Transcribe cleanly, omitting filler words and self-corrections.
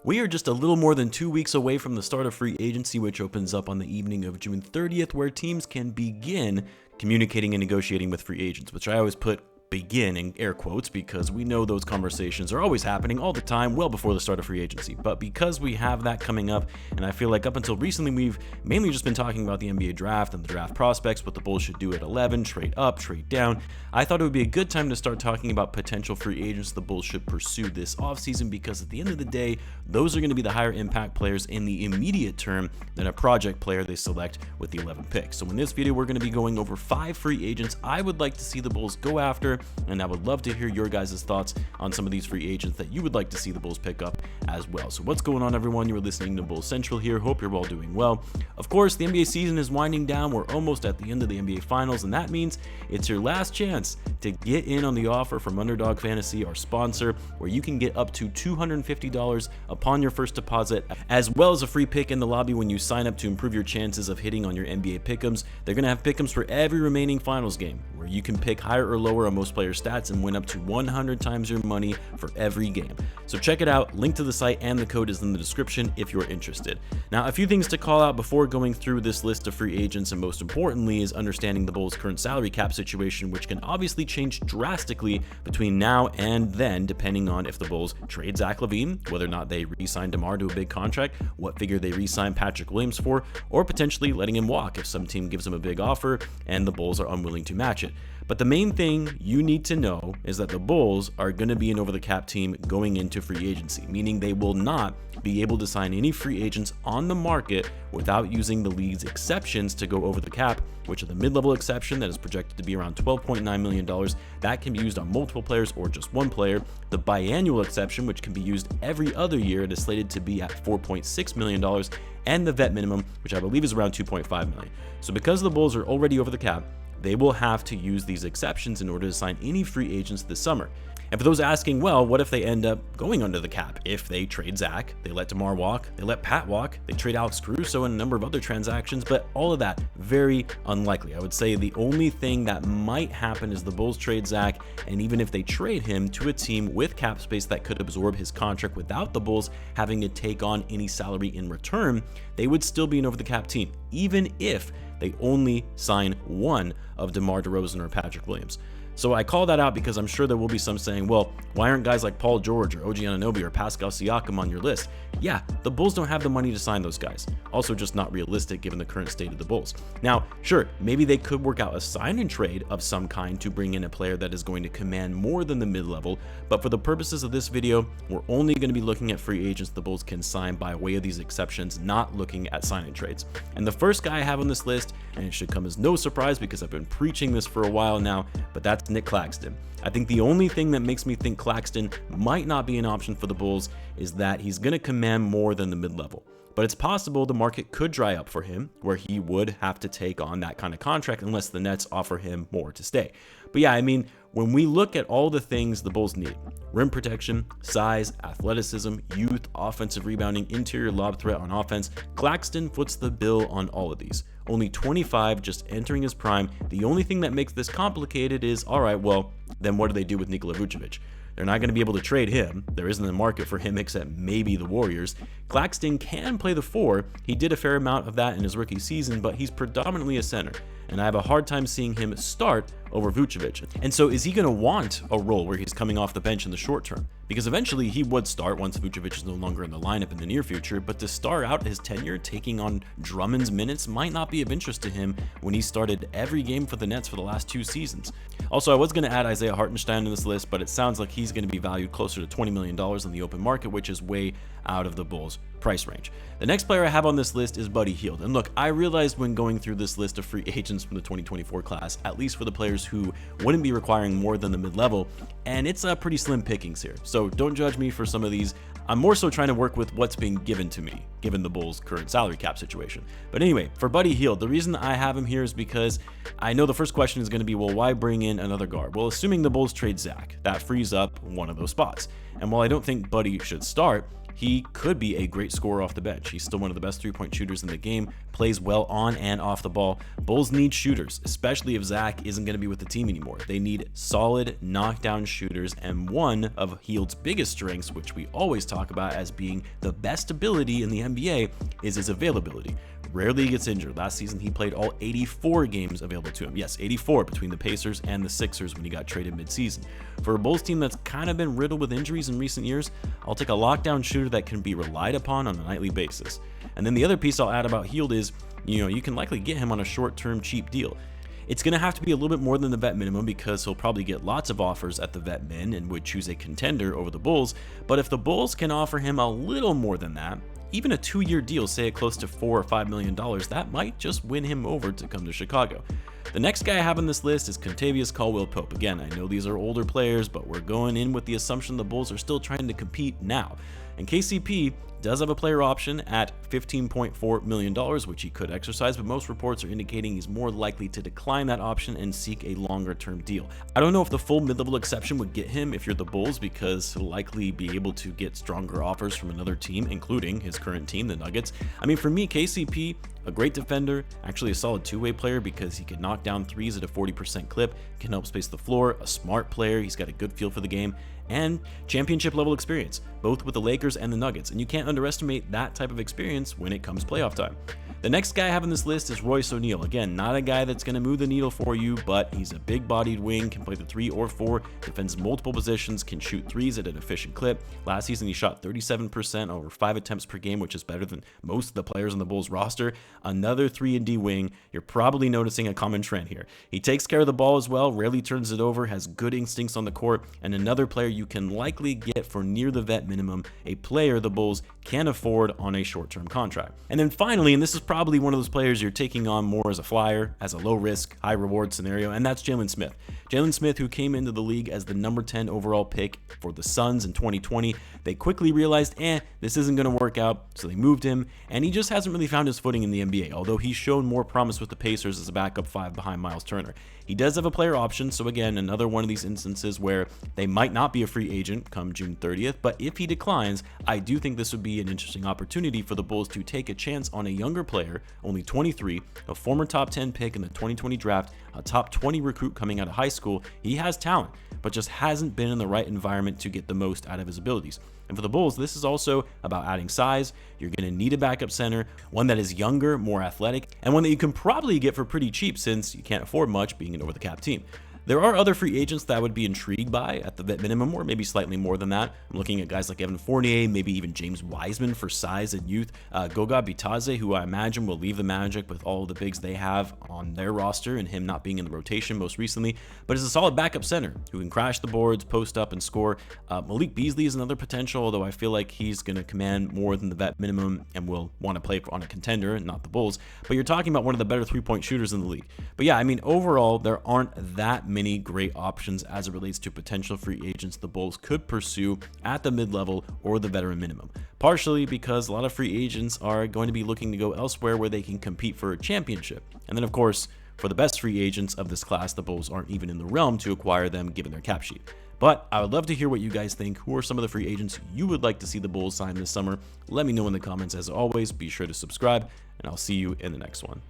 We are just a little more than 2 weeks away from the start of free agency, which opens up on the evening of June 30th, where teams can begin communicating and negotiating with free agents, which I always put begin in air quotes because we know those conversations are always happening all the time, well before the start of free agency. But because we have that coming up, and I feel like up until recently we've mainly just been talking about the NBA draft and the draft prospects, what the Bulls should do at 11, trade up, trade down, I thought it would be a good time to start talking about potential free agents the Bulls should pursue this offseason, because at the end of the day, those are going to be the higher impact players in the immediate term than a project player they select with the 11th pick. So in this video, we're going to be going over 5 free agents I would like to see the Bulls go after, and I would love to hear your guys' thoughts on some of these free agents that you would like to see the Bulls pick up as well. So what's going on, everyone? You are listening to Bulls Central here. Hope you're all doing well. Of course, the NBA season is winding down. We're almost at the end of the NBA Finals, and that means it's your last chance to get in on the offer from Underdog Fantasy, our sponsor, where you can get up to $250 upon your first deposit, as well as a free pick in the lobby when you sign up to improve your chances of hitting on your NBA pick'ems. They're going to have pick'ems for every remaining finals game, where you can pick higher or lower on most players' stats and win up to 100 times your money for every game. So check it out. Link to the site and the code is in the description if you're interested. Now, a few things to call out before going through this list of free agents, and most importantly is understanding the Bulls' current salary cap situation, which can obviously change drastically between now and then, depending on if the Bulls trade Zach Lavine, whether or not they re-sign DeMar to a big contract, what figure they re-sign Patrick Williams for, or potentially letting him walk if some team gives him a big offer and the Bulls are unwilling to match it. But the main thing you need to know is that the Bulls are going to be an over-the-cap team going into free agency, meaning they will not be able to sign any free agents on the market without using the league's exceptions to go over the cap, which are the mid-level exception that is projected to be around $12.9 million. That can be used on multiple players or just one player. The biannual exception, which can be used every other year, it is slated to be at $4.6 million, and the vet minimum, which I believe is around $2.5 million. So because the Bulls are already over the cap, they will have to use these exceptions in order to sign any free agents this summer. And for those asking, well, what if they end up going under the cap? If they trade Zach, they let DeMar walk, they let Pat walk, they trade Alex Caruso and a number of other transactions, but all of that, very unlikely. I would say the only thing that might happen is the Bulls trade Zach, and even if they trade him to a team with cap space that could absorb his contract without the Bulls having to take on any salary in return, they would still be an over-the-cap team, even if they only sign one of DeMar DeRozan or Patrick Williams. So I call that out because I'm sure there will be some saying, well, why aren't guys like Paul George or OG Anunoby or Pascal Siakam on your list? Yeah, the Bulls don't have the money to sign those guys. Also just not realistic given the current state of the Bulls. Now, sure, maybe they could work out a sign and trade of some kind to bring in a player that is going to command more than the mid-level, but for the purposes of this video, we're only going to be looking at free agents the Bulls can sign by way of these exceptions, not looking at sign and trades. And the first guy I have on this list, and it should come as no surprise because I've been preaching this for a while now, but that's Nick Claxton. I think the only thing that makes me think Claxton might not be an option for the Bulls is that he's going to command more than the mid-level. But it's possible the market could dry up for him, where he would have to take on that kind of contract unless the Nets offer him more to stay. But yeah, I mean, when we look at all the things the Bulls need, rim protection, size, athleticism, youth, offensive rebounding, interior lob threat on offense, Claxton foots the bill on all of these. Only 25, just entering his prime. The only thing that makes this complicated is, all right, well, then what do they do with Nikola Vucevic? They're not going to be able to trade him. There isn't a market for him except maybe the Warriors. Claxton can play the 4. He did a fair amount of that in his rookie season, but he's predominantly a center, and I have a hard time seeing him start over Vucevic. And so is he going to want a role where he's coming off the bench in the short term? Because eventually he would start once Vucevic is no longer in the lineup in the near future, but to start out his tenure taking on Drummond's minutes might not be of interest to him when he started every game for the Nets for the last 2 seasons. Also, I was going to add Isaiah Hartenstein to this list, but it sounds like he's going to be valued closer to $20 million on the open market, which is way out of the Bulls' price range. The next player I have on this list is Buddy Hield. And look, I realized when going through this list of free agents from the 2024 class, at least for the players who wouldn't be requiring more than the mid-level, and it's a pretty slim pickings here. So don't judge me for some of these. I'm more so trying to work with what's being given to me, given the Bulls' current salary cap situation. But anyway, for Buddy Hield, the reason I have him here is because I know the first question is going to be, well, why bring in another guard? Well, assuming the Bulls trade Zach, that frees up one of those spots. And while I don't think Buddy should start, he could be a great scorer off the bench. He's still one of the best three-point shooters in the game, plays well on and off the ball. Bulls need shooters, especially if Zach isn't going to be with the team anymore. They need solid knockdown shooters, and one of Hield's biggest strengths, which we always talk about as being the best ability in the NBA, is his availability. Rarely gets injured. Last season, he played all 84 games available to him. Yes, 84 between the Pacers and the Sixers when he got traded midseason. For a Bulls team that's kind of been riddled with injuries in recent years, I'll take a lockdown shooter that can be relied upon on a nightly basis. And then the other piece I'll add about Hield is, you can likely get him on a short-term cheap deal. It's going to have to be a little bit more than the vet minimum because he'll probably get lots of offers at the vet min and would choose a contender over the Bulls. But if the Bulls can offer him a little more than that, even a 2-year deal, say at close to $4 or $5 million, that might just win him over to come to Chicago. The next guy I have on this list is Kentavious Caldwell-Pope. Again, I know these are older players, but we're going in with the assumption the Bulls are still trying to compete now. And KCP does have a player option at $15.4 million, which he could exercise, but most reports are indicating he's more likely to decline that option and seek a longer-term deal. I don't know if the full mid-level exception would get him if you're the Bulls, because he'll likely be able to get stronger offers from another team, including his current team, the Nuggets. I mean, for me, KCP, a great defender, actually a solid two-way player because he can knock down threes at a 40% clip, can help space the floor, a smart player, he's got a good feel for the game, and championship level experience, both with the Lakers and the Nuggets, and you can't underestimate that type of experience when it comes playoff time. The next guy I have on this list is Royce O'Neal. Again, not a guy that's going to move the needle for you, but he's a big-bodied wing, can play the 3 or 4, defends multiple positions, can shoot threes at an efficient clip. Last season, he shot 37% over 5 attempts per game, which is better than most of the players on the Bulls roster. Another 3-and-D wing. You're probably noticing a common trend here. He takes care of the ball as well, rarely turns it over, has good instincts on the court, and another player you can likely get for near the vet minimum, a player the Bulls can afford on a short-term contract. And then finally, and this is probably one of those players you're taking on more as a flyer, as a low-risk, high-reward scenario, and that's Jalen Smith. Jalen Smith, who came into the league as the number 10 overall pick for the Suns in 2020, they quickly realized, this isn't going to work out, so they moved him, and he just hasn't really found his footing in the NBA, although he's shown more promise with the Pacers as a backup 5 behind Miles Turner. He does have a player option, so again, another one of these instances where they might not be a free agent come June 30th, but if he declines, I do think this would be an interesting opportunity for the Bulls to take a chance on a younger player, only 23, a former top 10 pick in the 2020 draft, a top 20 recruit coming out of high school. He has talent, but just hasn't been in the right environment to get the most out of his abilities. And for the Bulls, this is also about adding size. You're going to need a backup center, one that is younger, more athletic, and one that you can probably get for pretty cheap since you can't afford much being an over-the-cap team. There are other free agents that I would be intrigued by at the vet minimum, or maybe slightly more than that. I'm looking at guys like Evan Fournier, maybe even James Wiseman for size and youth. Goga Bitadze, who I imagine will leave the Magic with all the bigs they have on their roster and him not being in the rotation most recently, but is a solid backup center who can crash the boards, post up, and score. Malik Beasley is another potential, although I feel like he's going to command more than the vet minimum and will want to play on a contender and not the Bulls. But you're talking about one of the better three-point shooters in the league. But yeah, I mean, overall, there aren't that many great options as it relates to potential free agents the Bulls could pursue at the mid-level or the veteran minimum. Partially because a lot of free agents are going to be looking to go elsewhere where they can compete for a championship. And then, of course, for the best free agents of this class, the Bulls aren't even in the realm to acquire them given their cap sheet. But I would love to hear what you guys think. Who are some of the free agents you would like to see the Bulls sign this summer? Let me know in the comments. As always, be sure to subscribe, and I'll see you in the next one.